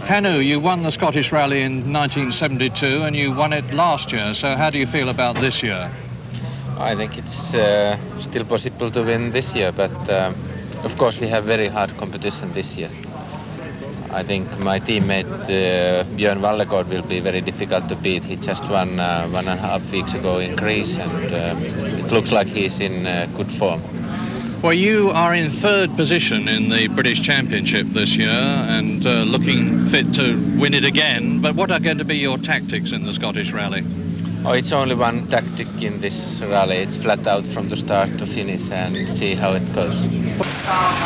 Hannu, you won the Scottish Rally in 1972 and you won it last year, so how do you feel about this year? I think it's still possible to win this year, but of course we have very hard competition this year. I think my teammate Björn Vallegård will be very difficult to beat. He just won 1.5 weeks ago in Greece, and it looks like he's in good form. Well, you are in third position in the British Championship this year and looking fit to win it again, but what are going to be your tactics in the Scottish Rally? Oh, it's only one tactic in this rally. It's flat out from the start to finish and see how it goes.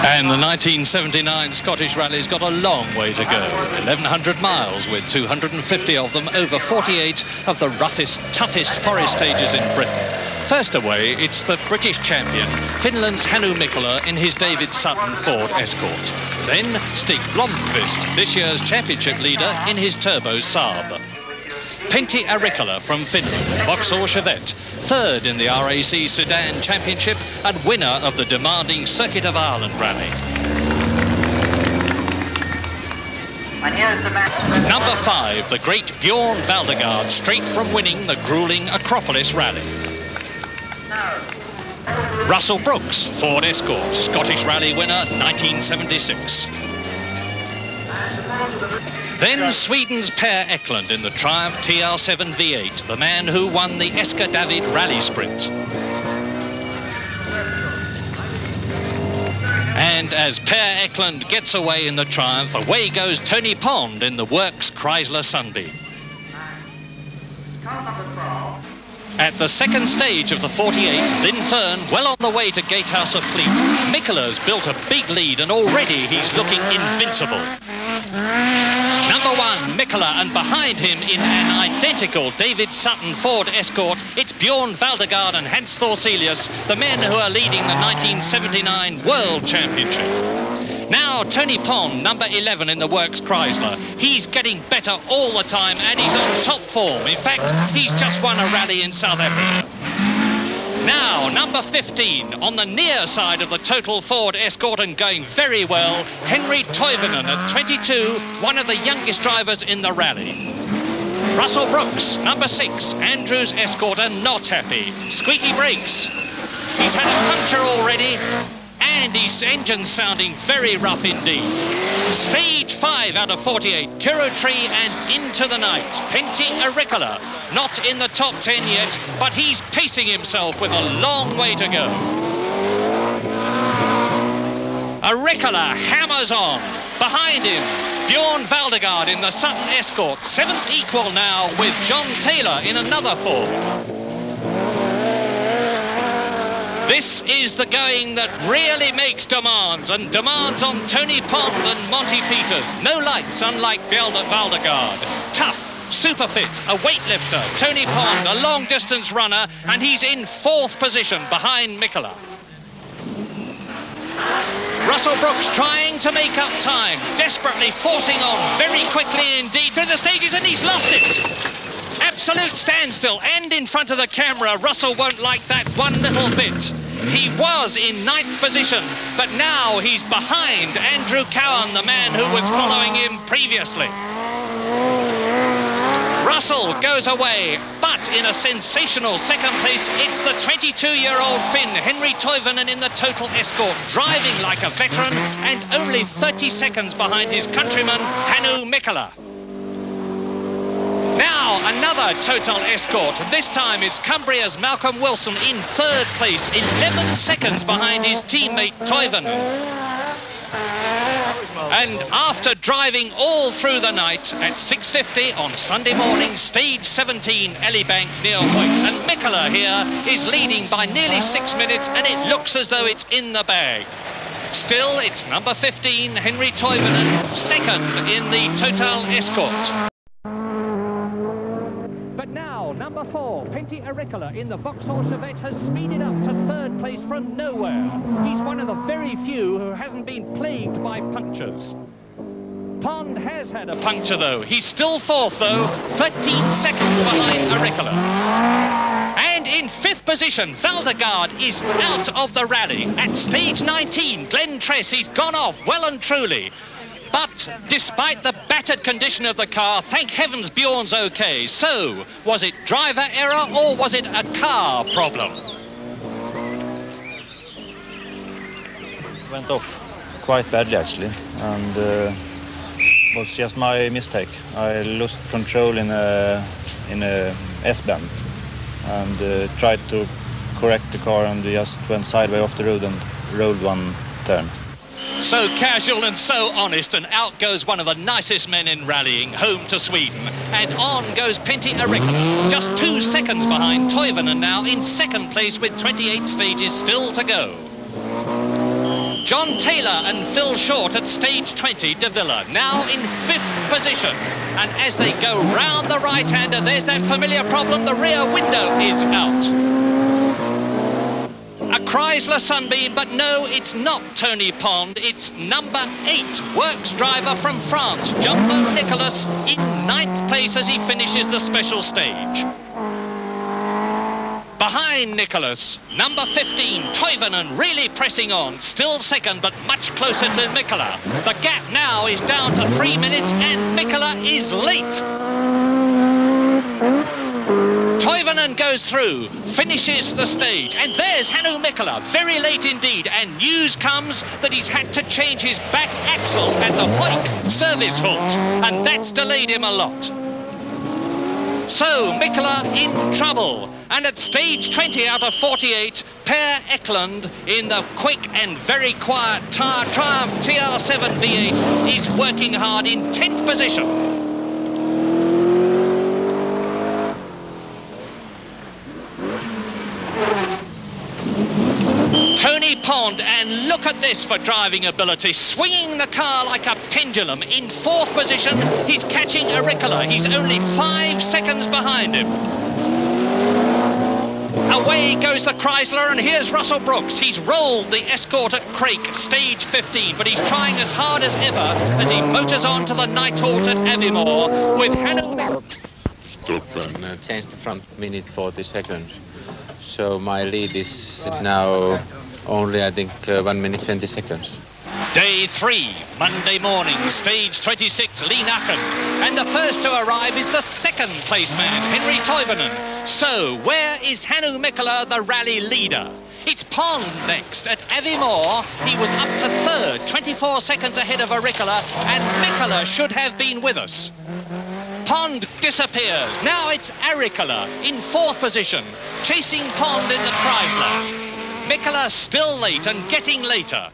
And the 1979 Scottish Rally's got a long way to go. 1,100 miles with 250 of them over 48 of the roughest, toughest forest stages in Britain. First away, it's the British champion, Finland's Hannu Mikkola in his David Sutton Ford Escort. Then Stig Blomqvist, this year's championship leader in his turbo Saab. Pentti Arikkala from Finland, Vauxhall Chevette, third in the RAC Sedan Championship and winner of the demanding Circuit of Ireland Rally. And here's the match. Number 5, the great Björn Vallegård, straight from winning the grueling Acropolis Rally. Russell Brooks, Ford Escort, Scottish Rally winner 1976. Then Sweden's Per Eklund in the Triumph TR7 V8, the man who won the Esca-David Rally Sprint. And as Per Eklund gets away in the Triumph, away goes Tony Pond in the Works Chrysler Sunbeam. At the second stage of the 48, Lynn Fern well on the way to Gatehouse of Fleet. Mikkola's built a big lead and already he's looking invincible. Number 1, Mikkola, and behind him in an identical David Sutton Ford Escort, it's Björn Vallegård and Hans Thorselius, the men who are leading the 1979 World Championship. Now Tony Pond, number 11 in the Works Chrysler. He's getting better all the time and he's on top form. In fact, he's just won a rally in South Africa. Now, number 15, on the near side of the Total Ford Escort and going very well, Henri Toivonen at 22, one of the youngest drivers in the rally. Russell Brooks, number 6, Andrews Escort, and not happy. Squeaky brakes. He's had a puncture already, and his engine's sounding very rough indeed. Stage 5 out of 48, Kyrö-Tree and Into the Night. Pentti Arikkala, not in the top 10 yet, but he's pacing himself with a long way to go. Arikkala hammers on. Behind him, Björn Vallegård in the Sutton Escort, 7th equal now with John Taylor in another Ford. This is the going that really makes demands, and demands on Tony Pond and Monty Peters. No lights, unlike Björn Vallegård. Tough, super fit, a weightlifter. Tony Pond, a long-distance runner, and he's in 4th position behind Mikkola. Russell Brooks trying to make up time, desperately forcing on very quickly indeed through the stages, and he's lost it. Absolute standstill, and in front of the camera, Russell won't like that one little bit. He was in 9th position, but now he's behind Andrew Cowan, the man who was following him previously. Russell goes away, but in a sensational 2nd place, it's the 22-year-old Finn, Henri Toivonen in the Total Escort, driving like a veteran and only 30 seconds behind his countryman, Hannu Mikkola. Now another Total Escort. This time it's Cumbria's Malcolm Wilson in 3rd place, 11 seconds behind his teammate Toivonen. And after driving all through the night at 6:50 on Sunday morning, stage 17, Elibank near Hoyt. And Mikkola here is leading by nearly 6 minutes, and it looks as though it's in the bag. Still, it's number 15, Henri Toivonen, 2nd in the Total Escort. But now, number 4, Pentti Arikkala in the Vauxhall Chevette has speeded up to 3rd place from nowhere. He's one of the very few who hasn't been plagued by punctures. Pond has had a puncture though. He's still 4th though, 13 seconds behind Arikkala. And in 5th position, Vallegård is out of the rally. At stage 19, Glenn Tress, he's gone off well and truly. But despite the battered condition of the car, thank heavens Bjorn's okay. So, was it driver error or was it a car problem? Went off quite badly actually, and was just my mistake. I lost control in a S-bend and tried to correct the car and just went sideways off the road and rolled one turn. So casual and so honest, and out goes one of the nicest men in rallying, home to Sweden. And on goes Pentti Arikkala, just 2 seconds behind Toivonen now in second place with 28 stages still to go. John Taylor and Phil Short at stage 20, De Villa, now in 5th position. And as they go round the right-hander, there's that familiar problem, the rear window is out. A Chrysler Sunbeam, but no, it's not Tony Pond, it's number 8, works driver from France, Jumbo Nicholas, in 9th place as he finishes the special stage. Behind Nicholas, number 15, Toivonen, really pressing on, still second, but much closer to Mikkola. The gap now is down to 3 minutes, and Mikkola is late. Toivonen goes through, finishes the stage, and there's Hannu Mikkola, very late indeed, and news comes that he's had to change his back axle at the Hoik service halt, and that's delayed him a lot. So Mikkola in trouble, and at stage 20 out of 48, Per Eklund in the quick and very quiet Triumph TR7 V8 is working hard in 10th position. Tony Pond, and look at this for driving ability, swinging the car like a pendulum. In 4th position, he's catching Arikkala. He's only 5 seconds behind him. Away goes the Chrysler, and here's Russell Brooks. He's rolled the Escort at Craik, stage 15, but he's trying as hard as ever as he motors on to the night halt at Aviemore with Hannu. Changed the front minute 40 seconds. So my lead is now only, I think, 1 minute 20 seconds. Day 3, Monday morning, stage 26, Leenaken. And the first to arrive is the second place man, Henri Toivonen. So, where is Hannu Mikkola, the rally leader? It's Pond next. At Aviemore, he was up to 3rd, 24 seconds ahead of Arikkala, and Mikkola should have been with us. Pond disappears. Now it's Arikkala in 4th position, chasing Pond in the Chrysler. Mikkola still late and getting later.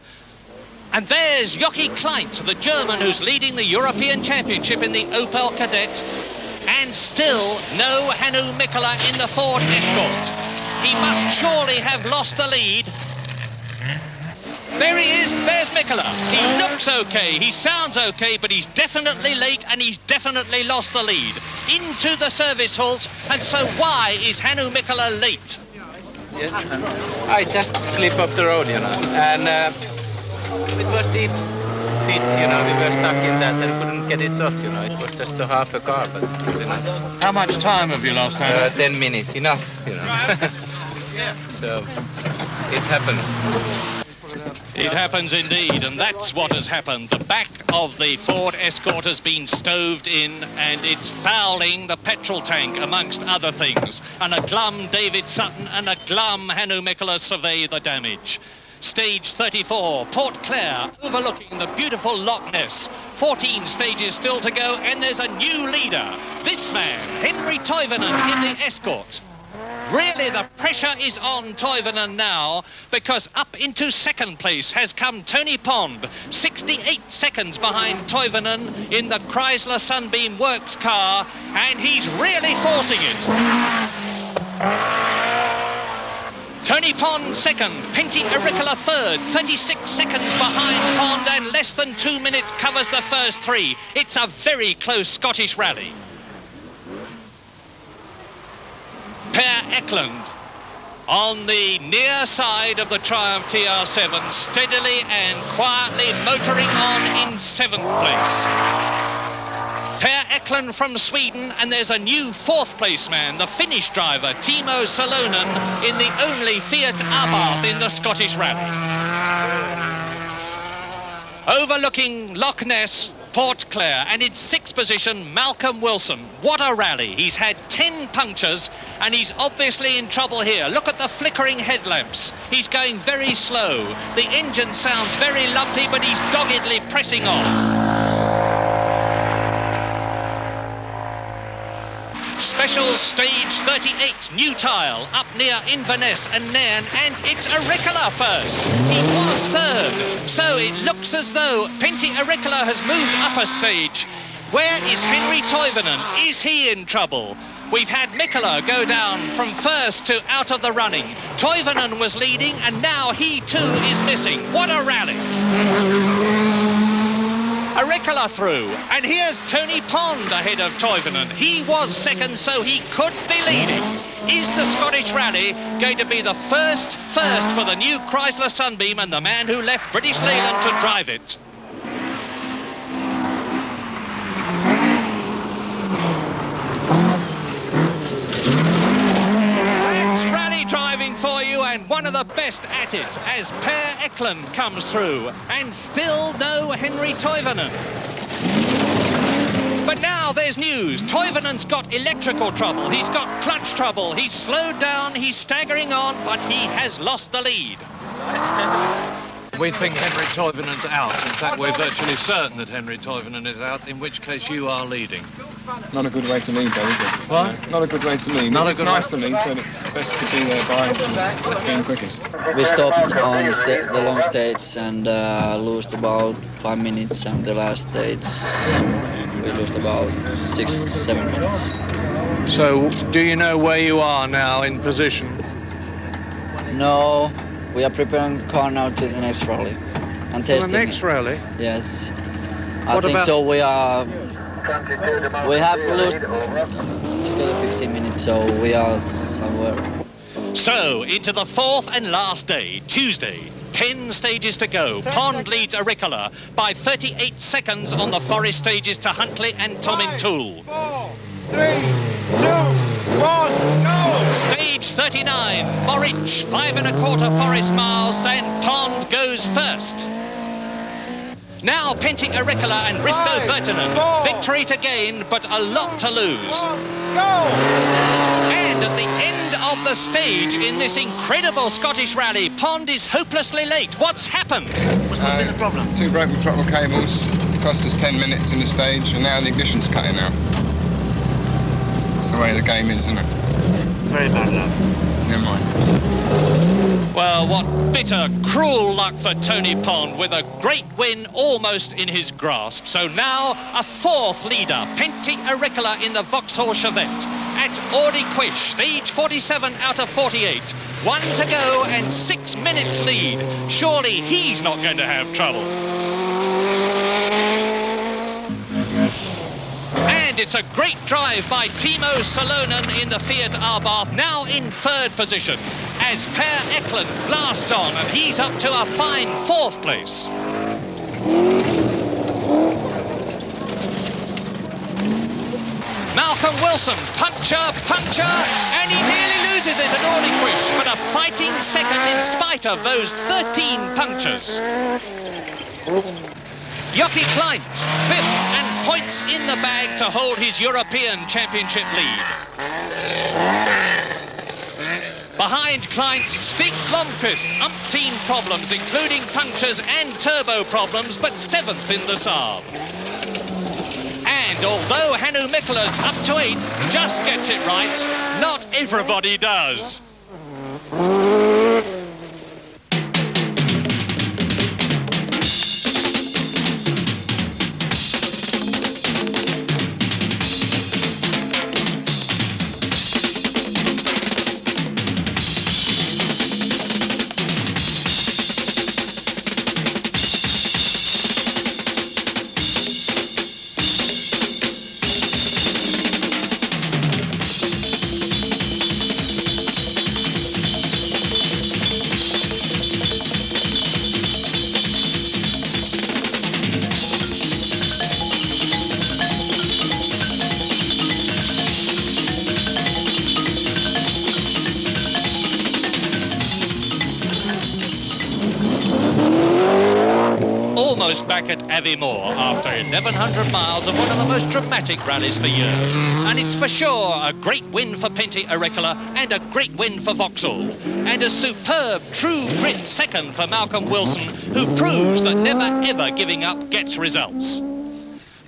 And there's Jochi Kleint, the German who's leading the European Championship in the Opel Kadett. And still no Hannu Mikkola in the Ford Escort. He must surely have lost the lead. There he is, there's Mikkola. He looks okay, he sounds okay, but he's definitely late and he's definitely lost the lead. Into the service halt, and so why is Hannu Mikkola late? Yes, I just slipped off the road, you know, and it was deep ditch, you know, we were stuck in that and couldn't get it off, you know, it was just a half a car, but you know. How much time have you lost, Hannu? 10 minutes, enough, you know. So, it happens. It happens indeed, and that's what has happened. The back of the Ford Escort has been stoved in, and it's fouling the petrol tank, amongst other things. And a glum David Sutton and a glum Hannu Mikkola survey the damage. Stage 34, Port Clare, overlooking the beautiful Loch Ness. 14 stages still to go, and there's a new leader. This man, Henri Toivonen, in the Escort. Really, the pressure is on Toivonen now, because up into 2nd place has come Tony Pond, 68 seconds behind Toivonen in the Chrysler Sunbeam Works car, and he's really forcing it. Tony Pond 2nd, Pentti Arikkala 3rd, 36 seconds behind Pond, and less than 2 minutes covers the first 3. It's a very close Scottish rally. Per Eklund on the near side of the Triumph TR7, steadily and quietly motoring on in 7th place. Per Eklund from Sweden, and there's a new 4th place man, the Finnish driver, Timo Salonen, in the only Fiat Abarth in the Scottish rally. Overlooking Loch Ness, Port Clare, and in 6th position, Malcolm Wilson. What a rally. He's had 10 punctures, and he's obviously in trouble here. Look at the flickering headlamps. He's going very slow. The engine sounds very lumpy, but he's doggedly pressing on. Special stage 38, new tile, up near Inverness and Nairn, and it's Auricola first. He was 3rd, so it looks as though Pentti Auricola has moved up a stage. Where is Henri Toivonen? Is he in trouble? We've had Mikkola go down from 1st to out of the running. Toivonen was leading, and now he too is missing. What a rally! Auricola through, and here's Tony Pond ahead of Toivonen. He was 2nd, so he could be leading. Is the Scottish Rally going to be the first for the new Chrysler Sunbeam and the man who left British Leyland to drive it? Driving for you, and one of the best at it as Per Eklund comes through, and still no Henri Toivonen. But now there's news. Toivonen's got electrical trouble, he's got clutch trouble, he's slowed down, he's staggering on, but he has lost the lead. We think Henri Toivonen's out. In fact, we're virtually certain that Henri Toivonen is out, in which case you are leading. Not a good way to lead, though, is it? What? Not a good way to lead. It's nice to lead, but it's best to be there by being quickest. We stopped on the long stage and lost about 5 minutes, and the last stage we lost about 6-7 minutes. So, do you know where you are now in position? No, we are preparing the car now to the next rally and testing the next rally? Yes. What I think about... so. We have lost together 15 minutes, so we are somewhere. So, into the 4th and last day, Tuesday. 10 stages to go. Pond leads Auricola by 38 seconds on the forest stages to Huntley and Tomintoul. 4, 3, 2, 1, go! Stage 39, Morich, 5 1/4 forest miles, and Pond goes first. Now Pentti Auricola and Risto Virtanen. Victory to gain, but a lot to lose. Go! And at the end of the stage in this incredible Scottish Rally, Pond is hopelessly late. What's happened? What's been the problem? 2 broken throttle cables, cost us 10 minutes in the stage, and now the ignition's cutting out. That's the way the game is, isn't it? Very bad luck. Never mind. Well, what bitter, cruel luck for Tony Pond, with a great win almost in his grasp. So now a 4th leader, Pentti Auricola in the Vauxhall Chevette at Audiquish, stage 47 out of 48. 1 to go and 6 minutes lead. Surely he's not going to have trouble. And it's a great drive by Timo Salonen in the Fiat Abarth, now in 3rd position, as Per Eklund blasts on, and he's up to a fine 4th place. Malcolm Wilson, puncture, and he nearly loses it at Audiquish, but a fighting 2nd in spite of those 13 punctures. Jochi Kleint, 5th, and points in the bag to hold his European Championship lead. Behind Kleint, Stig Blomqvist, umpteen problems, including punctures and turbo problems, but 7th in the Saab. And although Hannu Mikkola's up to 8th, just gets it right, not everybody does. back at Aviemore after 1,100 miles of one of the most dramatic rallies for years. And it's for sure a great win for Pentti Iirekkala and a great win for Vauxhall. And a superb true grit second for Malcolm Wilson, who proves that never ever giving up gets results.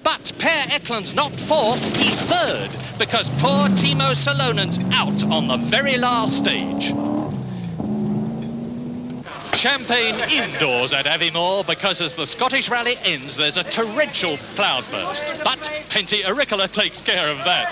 But Per Eklund's not fourth, he's third, because poor Timo Salonen's out on the very last stage. Champagne indoors at Aviemore, because as the Scottish rally ends, there's a torrential cloudburst. But Pentti Iirekkala takes care of that.